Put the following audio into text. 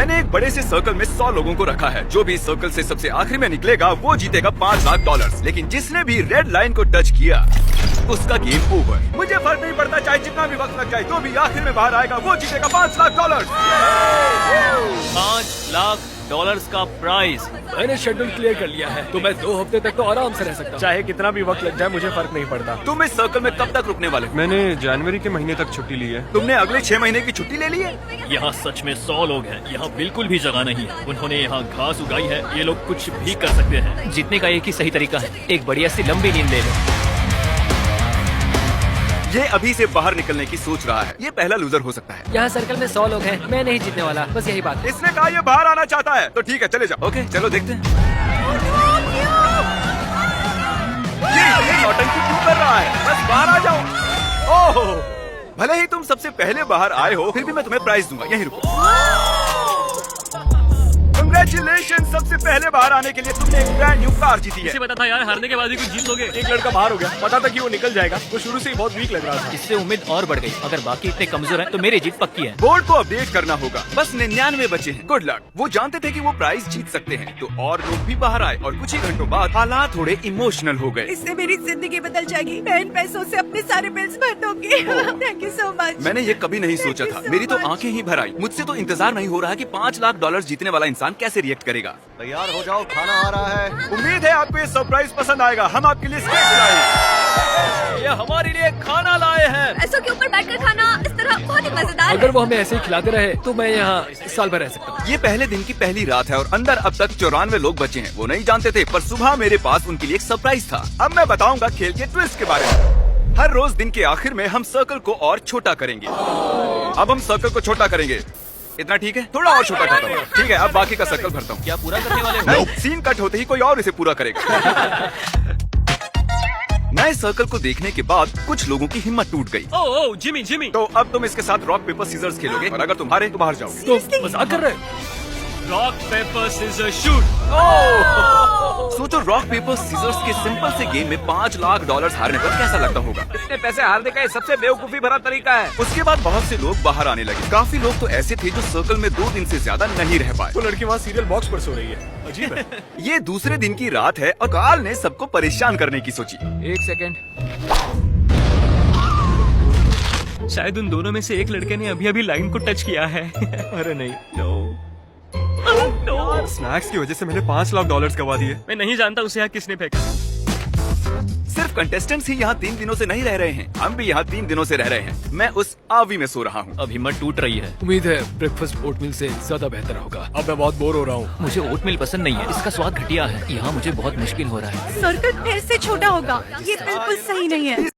मैंने एक बड़े से सर्कल में 100 लोगों को रखा है। जो भी सर्कल से सबसे आखिरी में निकलेगा वो जीतेगा $5,00,000। लेकिन जिसने भी रेड लाइन को टच किया उसका गेम ओवर। मुझे फर्क नहीं पड़ता चाहे जितना भी वक्त लग जाए, जो भी आखिर में बाहर आएगा वो जीतेगा $5,00,000। $5,00,000 का प्राइज। मैंने शेड्यूल क्लियर कर लिया है, तो मैं 2 हफ्ते तक तो आराम से रह सकता हूँ। चाहे कितना भी वक्त लग जाए मुझे फर्क नहीं पड़ता। तुम इस सर्कल में कब तक रुकने वाले हो? मैंने जनवरी के महीने तक छुट्टी ली है। तुमने अगले 6 महीने की छुट्टी ले ली है? यहाँ सच में 100 लोग हैं। यहाँ बिल्कुल भी जगह नहीं है। उन्होंने यहाँ घास उगाई है। ये लोग कुछ भी कर सकते हैं। जीतने का एक ही सही तरीका है, एक बढ़िया सी लंबी नींद ले लो। ये अभी से बाहर निकलने की सोच रहा है। ये पहला लूजर हो सकता है। यहाँ सर्कल में 100 लोग हैं, मैं नहीं जीतने वाला, बस यही बात है। इसने कहा ये बाहर आना चाहता है, तो ठीक है चले जाओ। ओके चलो देखते हैं। ये नौटंकी क्यों कर रहा है? बस बाहर आ जाओ। ओह, भले ही तुम सबसे पहले बाहर आए हो, फिर भी मैं तुम्हें प्राइज दूंगा। यहीं रुको। Congratulations, सबसे पहले बाहर आने के लिए तुमने एक ब्रांड न्यू कार जीती है। इसे पता था यार, हारने के बाद ही कुछ जीत लोगे। एक लड़का बाहर हो गया, पता था कि वो निकल जाएगा। वो शुरू से ही बहुत वीक लग रहा था। इससे उम्मीद और बढ़ गई। अगर बाकी इतने कमजोर हैं, तो मेरी जीत पक्की है। बोर्ड को अपडेट करना होगा। बस 99 बचे हैं। Good luck. वो जानते थे कि वो प्राइज जीत सकते हैं, तो और लोग भी बाहर आए और कुछ ही घंटों बाद हालात थोड़े इमोशनल हो गए। इससे मेरी जिंदगी बदल जाएगी। मैं इन पैसों से अपने सारे बिल्स भर दूंगी। Thank you so much. मैंने ये कभी नहीं सोचा था। मेरी तो आंखें ही भर आई। मुझसे तो इंतजार नहीं हो रहा कि $5,00,000 जीतने वाला इंसान कैसे रिएक्ट करेगा। तैयार हो जाओ, खाना आ रहा है। उम्मीद है आपको ये सरप्राइज पसंद आएगा। हम आपके लिए स्टेज लाए। ये हमारे लिए खाना लाए हैं। ऐसों के ऊपर बैठकर खाना इस तरह बहुत ही मजेदार है। अगर वो हमें ऐसे ही खिलाते रहे तो मैं यहाँ साल भर रह सकता हूँ। ये पहले दिन की पहली रात है और अंदर अब तक 94 लोग बचे हैं। वो नहीं जानते थे, पर सुबह मेरे पास उनके लिए एक सरप्राइज था। अब मैं बताऊंगा खेल के ट्विस्ट के बारे में। हर रोज दिन के आखिर में हम सर्कल को और छोटा करेंगे। अब हम सर्कल को छोटा करेंगे। इतना ठीक है? थोड़ा और छोटा करता हूँ। ठीक है, अब बाकी का सर्कल भरता हूँ। क्या पूरा करने वाले हो? नहीं, सीन कट होते ही कोई और इसे पूरा करेगा। नए सर्कल को देखने के बाद कुछ लोगों की हिम्मत टूट गई। ओह जिमी। तो अब तुम इसके साथ रॉक पेपर सीजर्स खेलोगे और अगर तुम हारे तो बाहर जाओगे। तो मजाक कर रहे हैं? Rock paper scissor shoot. सोचो, रॉक पेपर सीजर्स के सिंपल से गेम में $5,00,000 हारने पर कैसा लगता होगा। इतने पैसे हारने का ये सबसे बेवकूफी भरा तरीका है। उसके बाद बहुत से लोग बाहर आने लगे। काफी लोग तो ऐसे थे जो सर्कल में 2 दिन से ज्यादा नहीं रह पाए। वो लड़की वहाँ सीरियल बॉक्स पर सो रही है। अजीब है। ये दूसरे दिन की रात है और कार्ल ने सबको परेशान करने की सोची। 1 सेकेंड। शायद उन दोनों में से एक लड़के ने अभी लाइन को टच किया है। अरे नहीं। स्नैक्स की वजह से मैंने $5,00,000 गवा दिए। मैं नहीं जानता उसे यहाँ किसने फेंका। सिर्फ कंटेस्टेंट्स ही यहाँ 3 दिनों से नहीं रह रहे हैं। हम भी यहाँ 3 दिनों से रह रहे हैं। मैं उस आवी में सो रहा हूँ। अब हिम्मत टूट रही है। उम्मीद है ब्रेकफास्ट ओटमील से ज्यादा बेहतर होगा। अब मैं बहुत बोर हो रहा हूँ। मुझे ओटमील पसंद नहीं है, इसका स्वाद घटिया है। यहाँ मुझे बहुत मुश्किल हो रहा है। सर्कल फिर से छोटा होगा। ये बिल्कुल सही नहीं है।